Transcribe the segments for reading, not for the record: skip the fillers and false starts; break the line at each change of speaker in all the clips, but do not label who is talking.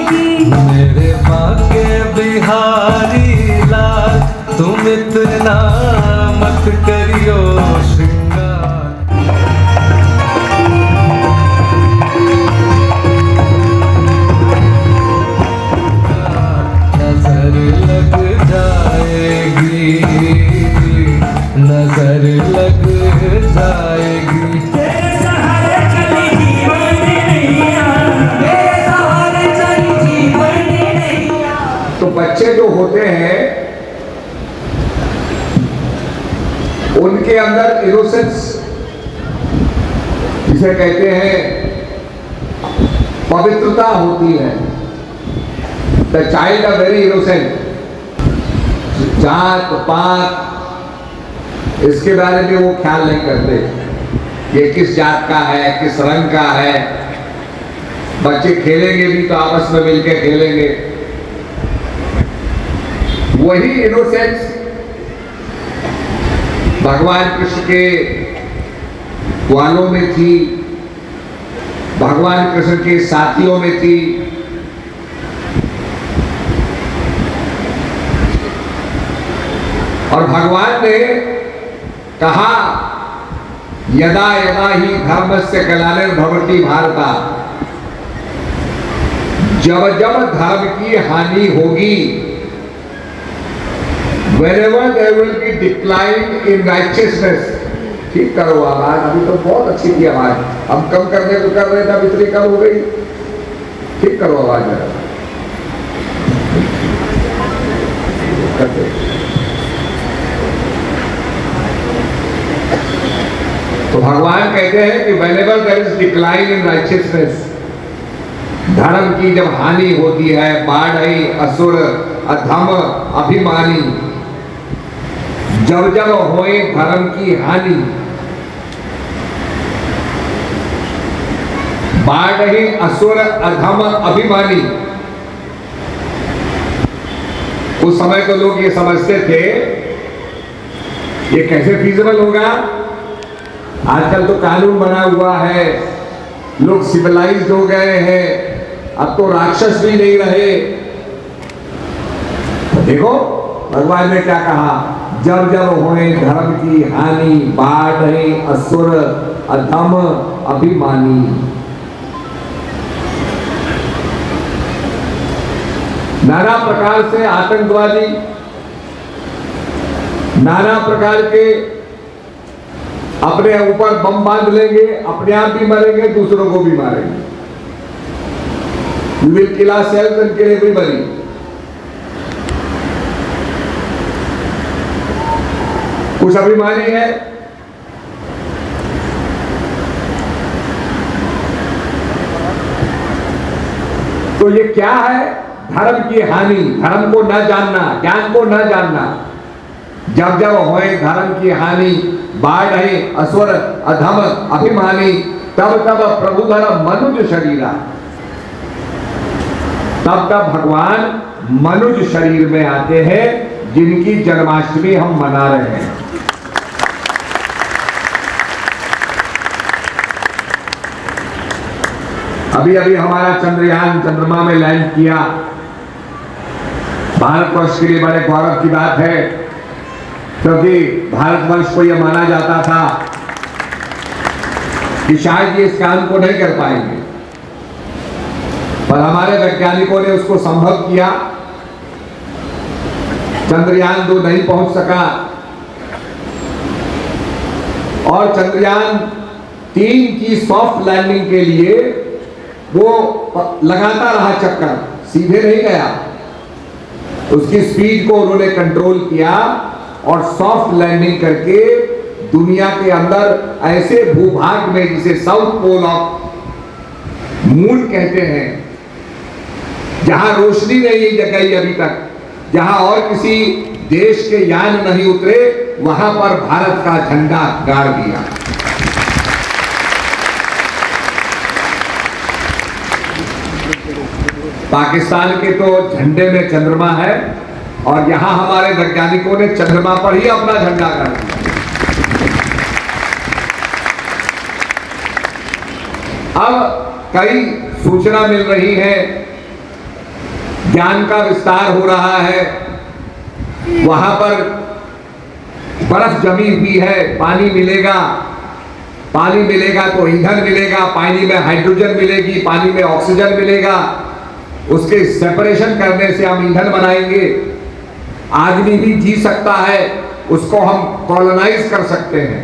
मेरे बाके बिहारी लाल तुम इतना मत करियो श्रृंगार। नजर लग जाएगी, नजर लग जाएगी।
तो बच्चे जो होते हैं उनके अंदर इनोसेंस जिसे कहते हैं पवित्रता होती है। The child are very innocent. जात पात इसके बारे में वो ख्याल नहीं करते, ये किस जात का है, किस रंग का है। बच्चे खेलेंगे भी तो आपस में मिलकर खेलेंगे। वही इनोसेंस भगवान कृष्ण के ग्वालों में थी, भगवान कृष्ण के साथियों में थी। और भगवान ने कहा यदा यदा ही धर्मस्य ग्लानिर्भवति भारता, जब जब धर्म की हानि होगी, whenever there will be decline in righteousness। ठीक करो आवाज, अभी तो बहुत अच्छी थी आवाज, हम कम करने को कर रहे थे, अब इतनी कम हो गई। ठीक करो आवाज जरा। तो भगवान कहते हैं कि whenever there is decline in righteousness, धर्म की जब हानि होती है, बाढ़ई असुर अधम अभिमानी, जब जब होए धर्म की हानि, बाढ़ई असुर अधम अभिमानी। उस समय तो लोग ये समझते थे ये कैसे फीजिबल होगा। आजकल तो कानून बना हुआ है, लोग सिविलाइज्ड हो गए हैं, अब तो राक्षस भी नहीं रहे। देखो भगवान ने क्या कहा, जब जब होए धर्म की हानि, बाढ़ असुर अधम अभिमानी। नाना प्रकार से आतंकवादी, नाना प्रकार के अपने ऊपर बम बांध लेंगे, अपने आप भी मरेंगे, दूसरों को भी मारेंगे। We will kill ourselves and kill everybody। कुछ अभिमानी है, तो ये क्या है? धर्म की हानि, धर्म को न जानना, ज्ञान को न जानना। जब जब होए धर्म की हानि, बाढ़ है असुर अधम अभिमानी, तब तब प्रभुधर मनुज शरीरा। तब तब भगवान मनुज शरीर में आते हैं, जिनकी जन्माष्टमी हम मना रहे हैं। अभी अभी हमारा चंद्रयान चंद्रमा में लैंड किया। भारतवर्ष के लिए बड़े गौरव की बात है, क्योंकि भारतवर्ष को यह माना जाता था कि शायद ये इस काम को नहीं कर पाएंगे, पर हमारे वैज्ञानिकों ने उसको संभव किया। चंद्रयान 2 नहीं पहुंच सका और चंद्रयान 3 की सॉफ्ट लैंडिंग के लिए वो लगाता रहा चक्कर, सीधे नहीं गया। उसकी स्पीड को उन्होंने कंट्रोल किया और सॉफ्ट लैंडिंग करके दुनिया के अंदर ऐसे भूभाग में, जिसे साउथ पोल ऑफ मून कहते हैं, जहां रोशनी नहीं जगाई अभी तक, जहां और किसी देश के यान नहीं उतरे, वहां पर भारत का झंडा गाड़ दिया। पाकिस्तान के तो झंडे में चंद्रमा है और यहां हमारे वैज्ञानिकों ने चंद्रमा पर ही अपना झंडा गाड़ दिया। अब कई सूचना मिल रही है ज्ञान का विस्तार हो रहा है, वहां पर बर्फ जमी हुई है, पानी मिलेगा, पानी मिलेगा तो ईंधन मिलेगा, पानी में हाइड्रोजन मिलेगी, पानी में ऑक्सीजन मिलेगा, उसके सेपरेशन करने से हम ईंधन बनाएंगे, आदमी भी जी सकता है, उसको हम कॉलोनाइज कर सकते हैं।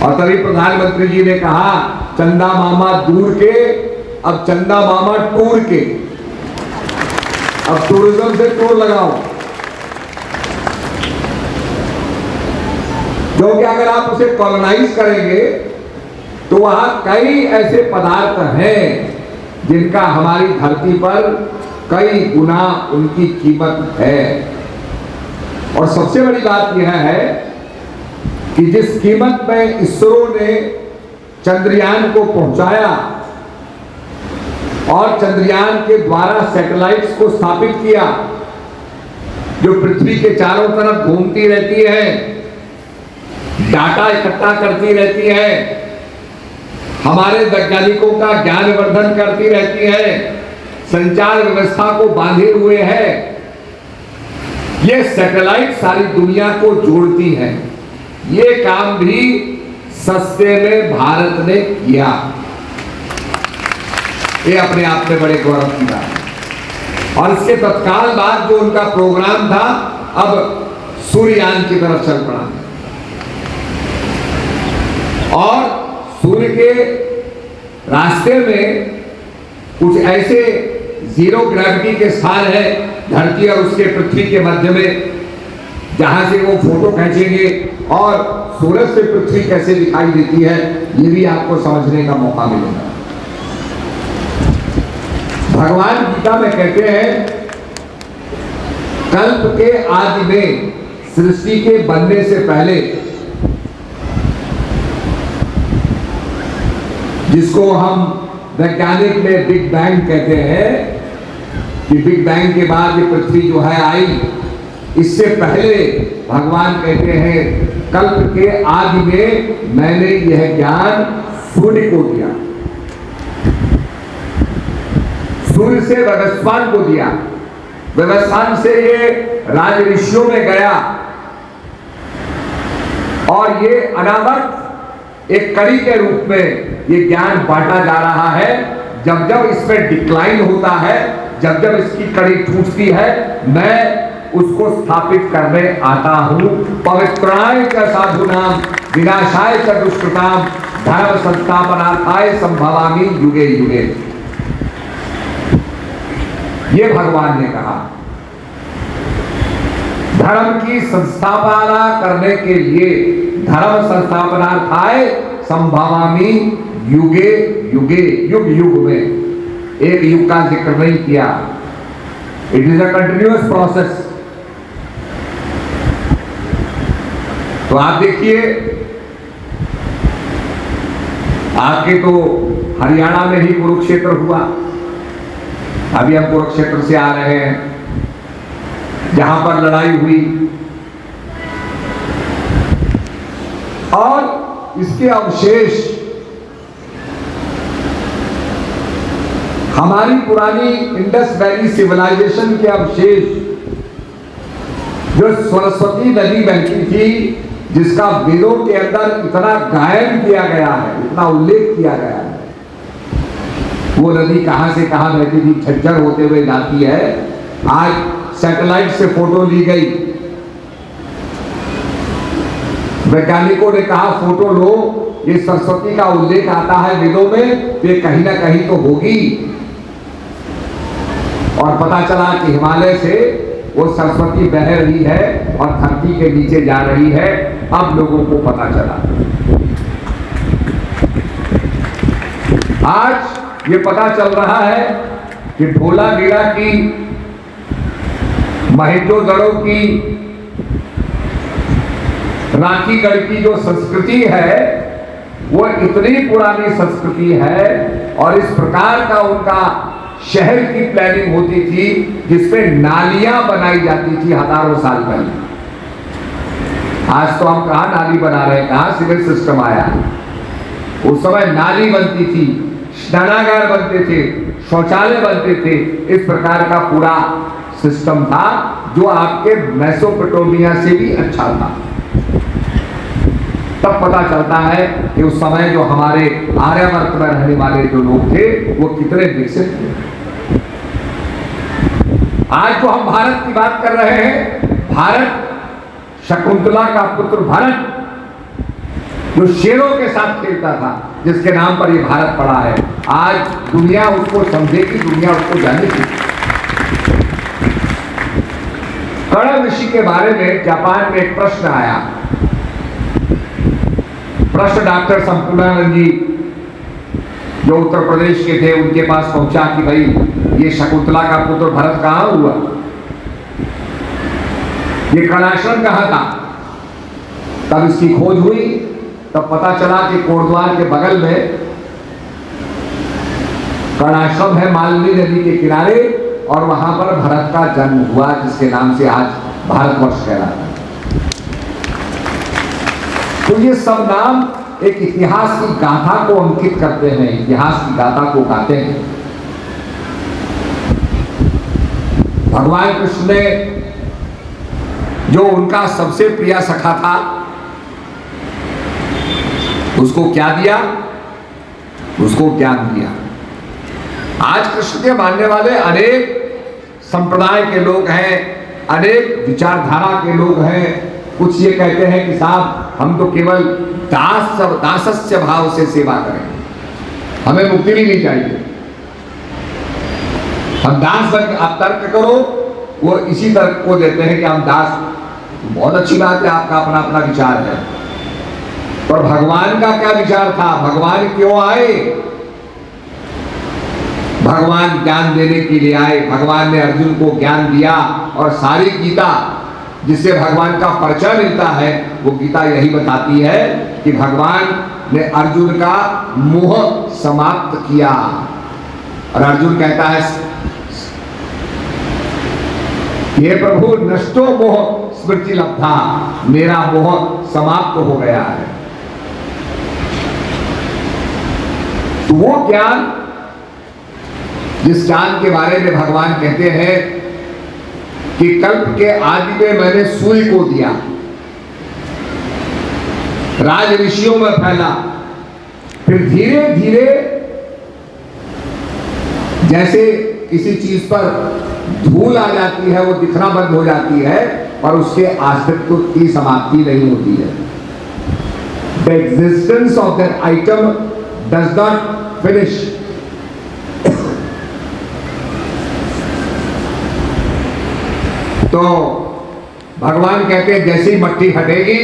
और तभी प्रधानमंत्री जी ने कहा चंदा मामा दूर के, अब चंदा मामा टूर के, अब टूरिज्म से टूर लगाओ, क्योंकि अगर आप उसे कॉलोनाइज करेंगे तो वहां कई ऐसे पदार्थ हैं जिनका हमारी धरती पर कई गुना उनकी कीमत है। और सबसे बड़ी बात यह है कि जिस कीमत में इसरो ने चंद्रयान को पहुंचाया और चंद्रयान के द्वारा सैटेलाइट्स को स्थापित किया जो पृथ्वी के चारों तरफ घूमती रहती है, डाटा इकट्ठा करती रहती है, हमारे वैज्ञानिकों का ज्ञानवर्धन करती रहती है, संचार व्यवस्था को बांधे हुए है, ये सैटेलाइट सारी दुनिया को जोड़ती है। ये काम भी सस्ते में भारत ने किया, ये अपने आप में बड़े गौरव की बात है। और इसके तत्काल बाद जो उनका प्रोग्राम था, अब सूर्ययान की तरफ चल पड़ा और सूर्य के रास्ते में कुछ ऐसे जीरो ग्रेविटी के स्थान है धरती और उसके पृथ्वी के मध्य में, जहां से वो फोटो खींचेंगे और सूरज से पृथ्वी कैसे दिखाई देती है ये भी आपको समझने का मौका मिलेगा। भगवान गीता में कहते हैं कल्प के आदि में, सृष्टि के बनने से पहले, जिसको हम वैज्ञानिक में बिग बैंग कहते हैं, कि बिग बैंग के बाद ये पृथ्वी जो है आई, इससे पहले भगवान कहते हैं कल्प के आदि में मैंने यह ज्ञान सूर्य को दिया, सूर्य से व्यवस्थान को दिया, व्यवस्थान से ये राज ऋषियों में गया और ये अनावत एक कड़ी के रूप में ये ज्ञान बांटा जा रहा है। जब जब इसमें डिक्लाइन होता है, जब जब इसकी कड़ी टूटती है, मैं उसको स्थापित करने आता हूं। पवित्राय च साधुनाम विनाशाय च दुष्कृताम धर्म संस्थापनार्थाय संभवामि युगे युगे, ये भगवान ने कहा। धर्म की संस्थापना करने के लिए, धर्म संस्थापनार्थाय संभवामि युगे युगे, युग युग में, एक युग का जिक्र नहीं किया। It is a continuous process. तो आप देखिए, आपके तो हरियाणा में ही कुरुक्षेत्र हुआ, अभी हम कुरुक्षेत्र से आ रहे हैं जहां पर लड़ाई हुई, और इसके अवशेष हमारी पुरानी इंडस वैली सिविलाइजेशन के अवशेष, जो सरस्वती नदी बहती थी, जिसका वेदों के अंदर इतना गायन किया गया है, इतना उल्लेख किया गया है, वो नदी कहां से कहां बहती थी, झज्जर होते हुए जाती है। आज सैटेलाइट से फोटो ली गई, वैज्ञानिकों ने कहा फोटो लो, ये सरस्वती का उल्लेख आता है वेदों में, तो ये कहीं ना कहीं तो होगी। और पता चला कि हिमालय से वो सरस्वती बह रही है और धरती के नीचे जा रही है। अब लोगों को पता चला। आज ये पता चल रहा है कि ढोलावीरा की, महेंजोदड़ो की, राखीगढ़ की जो संस्कृति है वो इतनी पुरानी संस्कृति है, और इस प्रकार का उनका शहर की प्लानिंग होती थी जिसमें नालियां बनाई जाती थी हजारों साल पहले। आज तो हम कहां नाली बना रहे हैं, कहां सिविल सिस्टम आया। उस समय नाली बनती थी, स्नानागार बनते थे, शौचालय बनते थे, इस प्रकार का पूरा सिस्टम था जो आपके मेसोपोटामिया से भी अच्छा था। तब पता चलता है कि उस समय जो हमारे आर्यावर्त में रहने वाले जो लोग थे वो कितने विकसित थे। आज जो हम भारत की बात कर रहे हैं, भारत, शकुंतला का पुत्र भरत जो शेरों के साथ खेलता था, जिसके नाम पर ये भारत पड़ा है, आज दुनिया उसको समझेगी, दुनिया उसको जानेगी। कर्ण ऋषि के बारे में जापान में एक प्रश्न आया। प्रश्न डॉक्टर संपूर्णानंद जी जो उत्तर प्रदेश के थे उनके पास पहुंचा कि भाई ये शकुंतला का पुत्र भरत कहां हुआ, ये कर्णाश्रम कहां था। तब इसकी खोज हुई, तब पता चला कि कोटद्वार के बगल में कर्णाश्रम है, मालनी नदी के किनारे, और वहां पर भरत का जन्म हुआ, जिसके नाम से आज भारतवर्ष कहलाता है। तो ये सब नाम एक इतिहास की गाथा को अंकित करते हैं, इतिहास की गाथा को गाते हैं। भगवान कृष्ण ने जो उनका सबसे प्रिय सखा था उसको क्या दिया, उसको ज्ञान दिया। आज कृष्ण के मानने वाले अनेक संप्रदाय के लोग हैं, अनेक विचारधारा के लोग हैं। कुछ ये कहते हैं कि साहब हम तो केवल दासस्य भाव से सेवा करें, हमें मुक्ति भी नहीं चाहिए, हम दास बन, आप तर्क करो, वो इसी तर्क को देते हैं कि हम दास। बहुत अच्छी बात है, आपका अपना अपना विचार है, पर भगवान का क्या विचार था, भगवान क्यों आए। भगवान ज्ञान देने के लिए आए। भगवान ने अर्जुन को ज्ञान दिया, और सारी गीता जिससे भगवान का परिचय मिलता है वो गीता यही बताती है कि भगवान ने अर्जुन का मोह समाप्त किया। और अर्जुन कहता है ये प्रभु नष्टो मोह स्मृति लब्धा, मेरा मोह समाप्त हो गया है। तो वो ज्ञान, जिस ज्ञान के बारे में भगवान कहते हैं कि कल्प के आदि में मैंने सूर्य को दिया, राज ऋषियों में फैला, फिर धीरे धीरे जैसे किसी चीज पर धूल आ जाती है, वो दिखना बंद हो जाती है, पर उसके अस्तित्व की समाप्ति नहीं होती है। The existence of that item does not finish. तो भगवान कहते हैं जैसी मट्टी हटेगी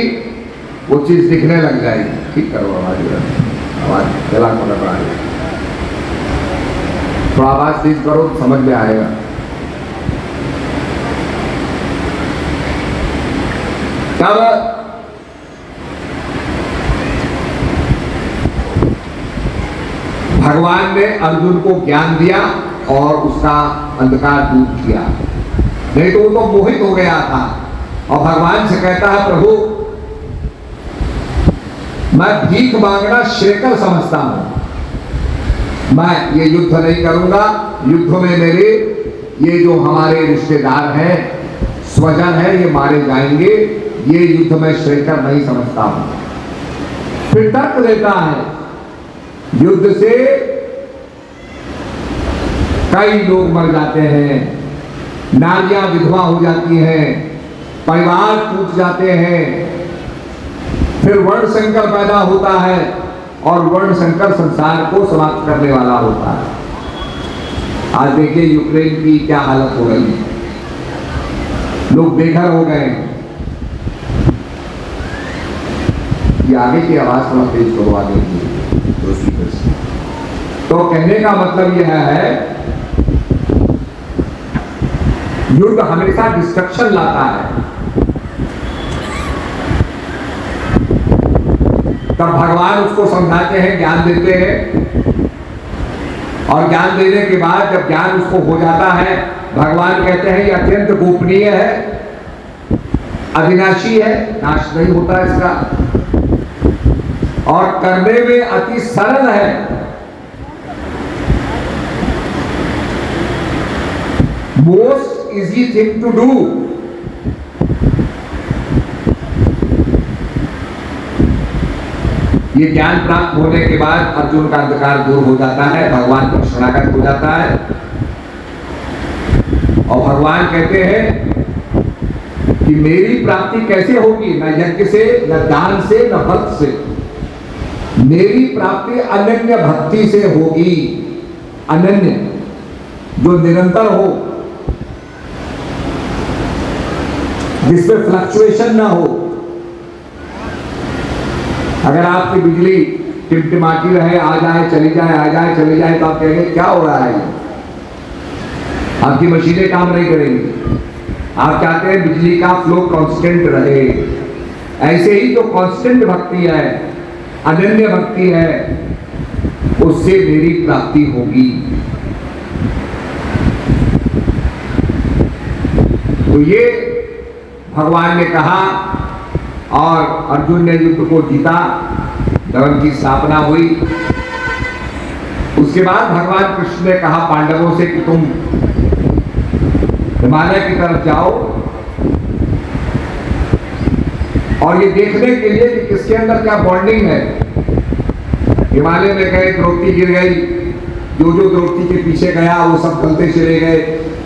वो चीज दिखने लग जाएगी। ठीक करो आवाज चला कर रहा है, तो आवाज तेज करो तो समझ में आएगा। तब भगवान ने अर्जुन को ज्ञान दिया और उसका अंधकार दूर किया, नहीं तो वो तो मोहित हो गया था। और भगवान से कहता है प्रभु मैं भीख मांगना श्रेकर समझता हूं, मैं ये युद्ध नहीं करूंगा, युद्ध में मेरे ये जो हमारे रिश्तेदार हैं, स्वजन हैं, ये मारे जाएंगे, ये युद्ध में श्रेकर नहीं समझता हूं। फिर तर्क देता है युद्ध से कई लोग मर जाते हैं, नारियां विधवा हो जाती हैं, परिवार टूट जाते हैं, फिर वर्ण संकर पैदा होता है और वर्ण संकर संसार को समाप्त करने वाला होता है। आज देखिए यूक्रेन की क्या हालत हो रही है, लोग बेघर हो गए। ये आगे की आवाज थोड़ा तेज करो, आगे की। तो कहने का मतलब यह है युद्ध हमेशा डिस्ट्रक्शन लाता है। तब भगवान उसको समझाते हैं, ज्ञान देते हैं, और ज्ञान देने के बाद जब ज्ञान उसको हो जाता है, भगवान कहते हैं ये अत्यंत गोपनीय है, अविनाशी है, नाश नहीं होता इसका, और करने में अति सरल है। Most easy thing to do. ये ज्ञान प्राप्त होने के बाद अर्जुन का अंधकार दूर हो जाता है, भगवान का शरणागत हो जाता है। और भगवान कहते हैं कि मेरी प्राप्ति कैसे होगी? न यज्ञ से, न दान से, न व्रत से। मेरी प्राप्ति अनन्य भक्ति से होगी। अनन्य, जो निरंतर हो, जिसमें फ्लक्चुएशन ना हो। अगर आपकी बिजली टिमटिमाती रहे, आ जाए चली जाए, आ जाए चली जाए, तो आप कहेंगे क्या हो रहा है? आपकी मशीनें काम नहीं करेंगी। आप चाहते हैं बिजली का फ्लो कांस्टेंट रहे। ऐसे ही जो कांस्टेंट भक्ति है, अनन्य भक्ति है, उससे मेरी प्राप्ति होगी। तो ये भगवान ने कहा और अर्जुन ने युद्ध को जीता, धर्म की स्थापना हुई। उसके बाद भगवान कृष्ण ने कहा पांडवों से कि तुम हिमालय की तरफ जाओ और ये देखने के लिए कि किसके अंदर क्या बॉन्डिंग है। हिमालय में गए, द्रौपदी गिर गई, जो द्रौपदी के पीछे गया वो सब गलते चले गए,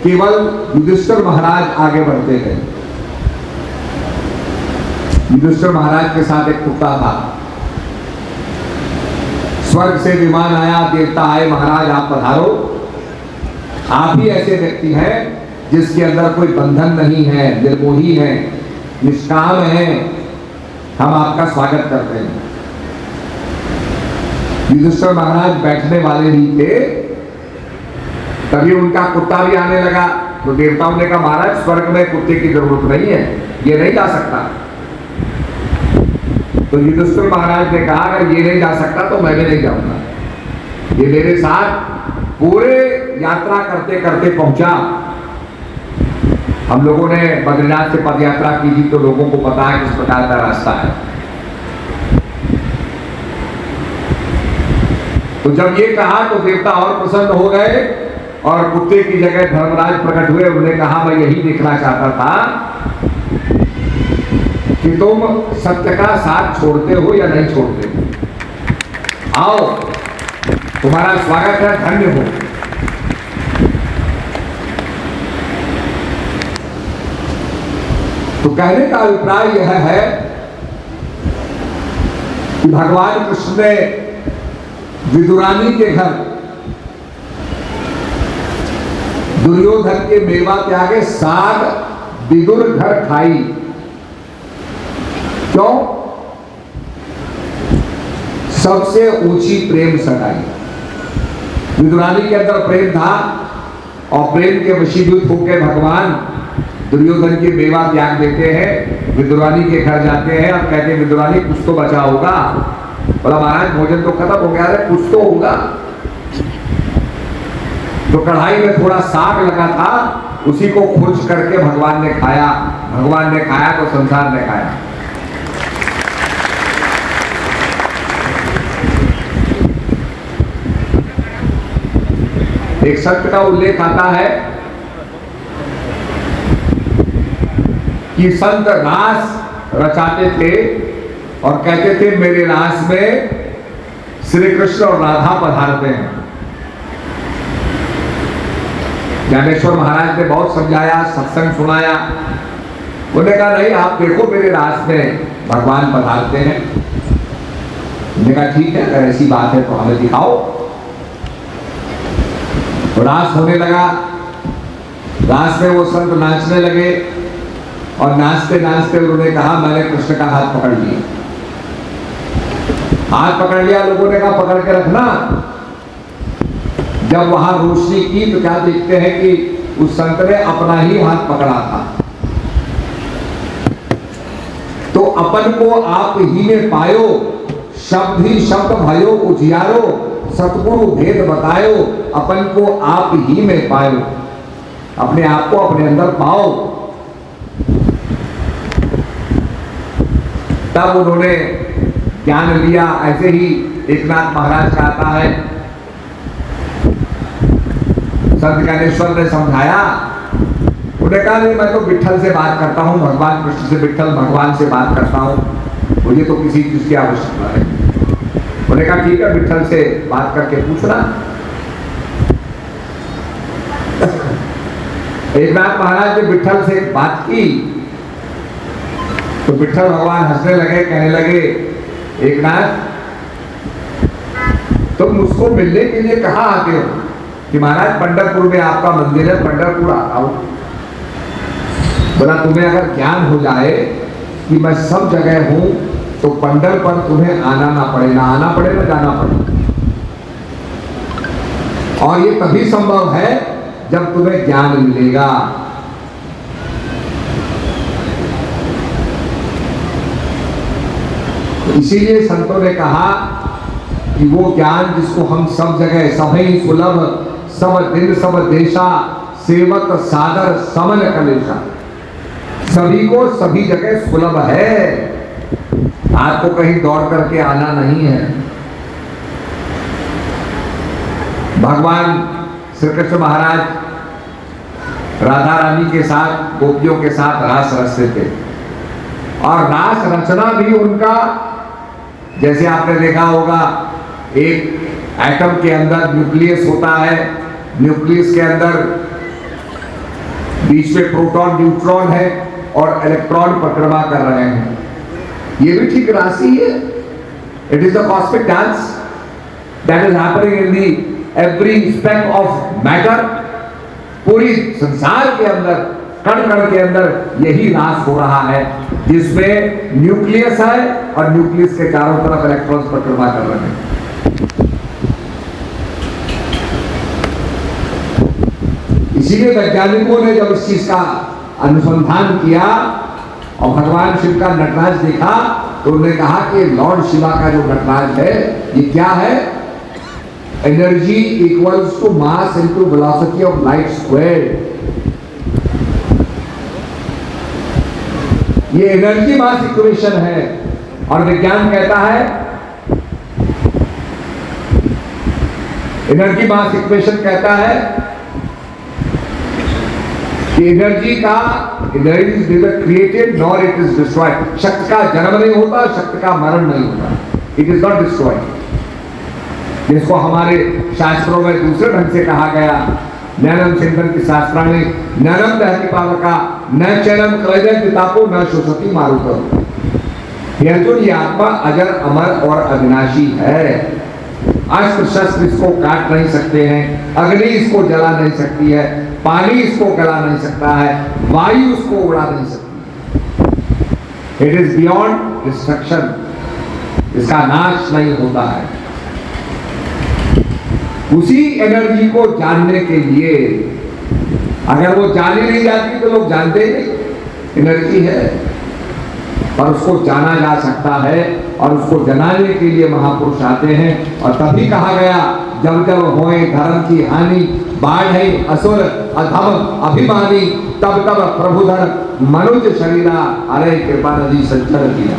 केवल युधिष्ठिर महाराज आगे बढ़ते गए। युधिष्ठिर महाराज के साथ एक कुत्ता था। स्वर्ग से विमान आया, देवता आए, महाराज आप पधारो। आप ही ऐसे व्यक्ति हैं जिसके अंदर कोई बंधन नहीं है, निर्मोही है, निष्काम है, हम आपका स्वागत करते हैं। युधिष्ठिर महाराज बैठने वाले ही थे, तभी उनका कुत्ता भी आने लगा। तो देवताओं ने कहा महाराज स्वर्ग में कुत्ते की जरूरत नहीं है, ये नहीं जा सकता। तो युधिष्ठिर महाराज ने कहा अगर ये नहीं जा सकता तो मैं भी नहीं जाऊंगा। ये मेरे साथ पूरे यात्रा करते करते पहुंचा। हम लोगों ने बद्रीनाथ से पद यात्रा की थी, तो लोगों को पता है किस प्रकार का रास्ता है। तो जब ये कहा तो देवता और प्रसन्न हो गए और कुत्ते की जगह धर्मराज प्रकट हुए। उन्होंने कहा मैं यही देखना चाहता था कि तुम सत्य का साथ छोड़ते हो या नहीं छोड़ते हो। आओ, तुम्हारा स्वागत है, धन्य हो। तो कहने का अभिप्राय यह है कि भगवान कृष्ण ने विदुरानी के घर दुर्योधन के मेवा त्यागे, साग विदुर घर खाई। क्यों? सबसे ऊंची प्रेम सगाई। विदुरानी के अंदर प्रेम था और प्रेम के वशीभूत होकर भगवान दुर्योधन के मेवा त्याग देते हैं, विदुरानी के घर जाते हैं और कहते हैं विदुरानी कुछ तो बचा होगा। बोला महाराज भोजन तो खत्म हो गया है, कुछ तो होगा। तो कढ़ाई में थोड़ा साग लगा था, उसी को खोज करके भगवान ने खाया। भगवान ने खाया तो संसार ने खाया। एक संत का उल्लेख आता है कि संत रास रचाते थे और कहते थे मेरे रास में श्री कृष्ण और राधा पधारते हैं। ज्ञानेश्वर महाराज ने बहुत समझाया, सत्संग सुनाया। उन्होंने कहा नहीं, आप देखो मेरे रास में भगवान पधारते हैं। उन्होंने कहा ठीक है, अगर ऐसी बात है तो हमें दिखाओ। तो रास होने लगा। रास में वो संत नाचने लगे और नाचते नाचते उन्होंने कहा मैंने कृष्ण का हाथ पकड़ लिया। हाथ पकड़ लिया, लोगों ने कहा पकड़ के रखना। जब वहां रोशनी की तो क्या देखते हैं कि उस संत ने अपना ही हाथ पकड़ा था। तो अपन को आप ही में पायो, शब्द ही शब्द भयो उजियारो, सतगुरु भेद बतायो, अपन को आप ही में पायो। अपने आप को अपने अंदर पाओ। तब उन्होंने ज्ञान लिया। ऐसे ही एकनाथ महाराज का आता है, संत ज्ञानेश्वर ने समझाया उन्होंने कहा नहीं, मैं तो विट्ठल से बात करता हूँ, भगवान कृष्ण से, विट्ठल भगवान से बात करता हूँ, मुझे तो किसी चीज की आवश्यकता है। उन्होंने कहा ठीक है, विट्ठल से बात करके पूछना। एकनाथ महाराज ने विट्ठल से बात की तो विट्ठल भगवान हंसने लगे, कहने लगे, एकनाथ तुम मुझको मिलने के लिए कहाँ आते हो? कि महाराज पंढरपुर में आपका मंदिर है, पंढरपुर आता हूं। बोला तुम्हें अगर ज्ञान हो जाए कि मैं सब जगह हूं तो पंढर पर तुम्हें आना ना पड़े, ना आना पड़े ना जाना पड़े। और ये तभी संभव है जब तुम्हें ज्ञान मिलेगा। इसीलिए संतों ने कहा कि वो ज्ञान जिसको हम सब जगह सभी सुलभ, सब दिन सब देशा, सेवक सादर समन कलेशा, सभी को सभी जगह सुलभ है। आपको कहीं दौड़ करके आना नहीं है। भगवान श्री कृष्ण महाराज राधा रानी के साथ, गोपियों के साथ रास रचते थे और रास रचना भी उनका, जैसे आपने देखा होगा, एक एटम के अंदर न्यूक्लियस होता है, न्यूक्लियस के अंदर बीच में प्रोटॉन न्यूट्रॉन है और इलेक्ट्रॉन परिक्रमा कर रहे हैं। ये भी ठीक राशि है। It is the cosmic dance that is happening in the every speck of matter. पूरी संसार के अंदर, कण कण के अंदर यही रास हो रहा है, जिसमें न्यूक्लियस है और न्यूक्लियस के चारों तरफ इलेक्ट्रॉन्स परिक्रमा कर रहे हैं। इसीलिए वैज्ञानिकों ने जब इस चीज का अनुसंधान किया और भगवान शिव का नटराज देखा तो उन्होंने कहा कि लॉर्ड शिवा का जो नटराज है ये क्या है? Energy equals to mass into velocity of light squared. ये एनर्जी मास इक्वेशन है और विज्ञान कहता है, एनर्जी मास इक्वेशन कहता है कि एनर्जी का, energy is nether created nor it is destroyed. शक्ति का जन्म नहीं होता, शक्ति का मरण नहीं होता, इट इज नॉट डिस्ट्रॉयड। जिसको हमारे शास्त्रों में दूसरे ढंग से कहा गया, नैनम चिंतन की शास्त्राणी नैनम दहति पावका न चैनम क्लैदय पितापो न शोषति मारुतो। ये अर्जुन, ये आत्मा अजर अमर और अविनाशी है। अस्त्र शस्त्र इसको काट नहीं सकते हैं, अग्नि इसको जला नहीं सकती है, पानी इसको गला नहीं सकता है, वायु इसको उड़ा नहीं सकती। इट इज बियॉन्ड डिस्ट्रक्शन, इसका नाश नहीं होता है। उसी एनर्जी को जानने के लिए, अगर वो जानी नहीं जाती तो लोग जानते ही नहीं एनर्जी है, पर उसको जाना जा सकता है और उसको जनाने के लिए महापुरुष आते हैं। और तभी कहा गया, जब जब होए धर्म की हानि, बाढ़े असुर अधम अभिमानी, तब तब प्रभुधर मनुज शरीरा, अरे कृपा नदी संचर किया।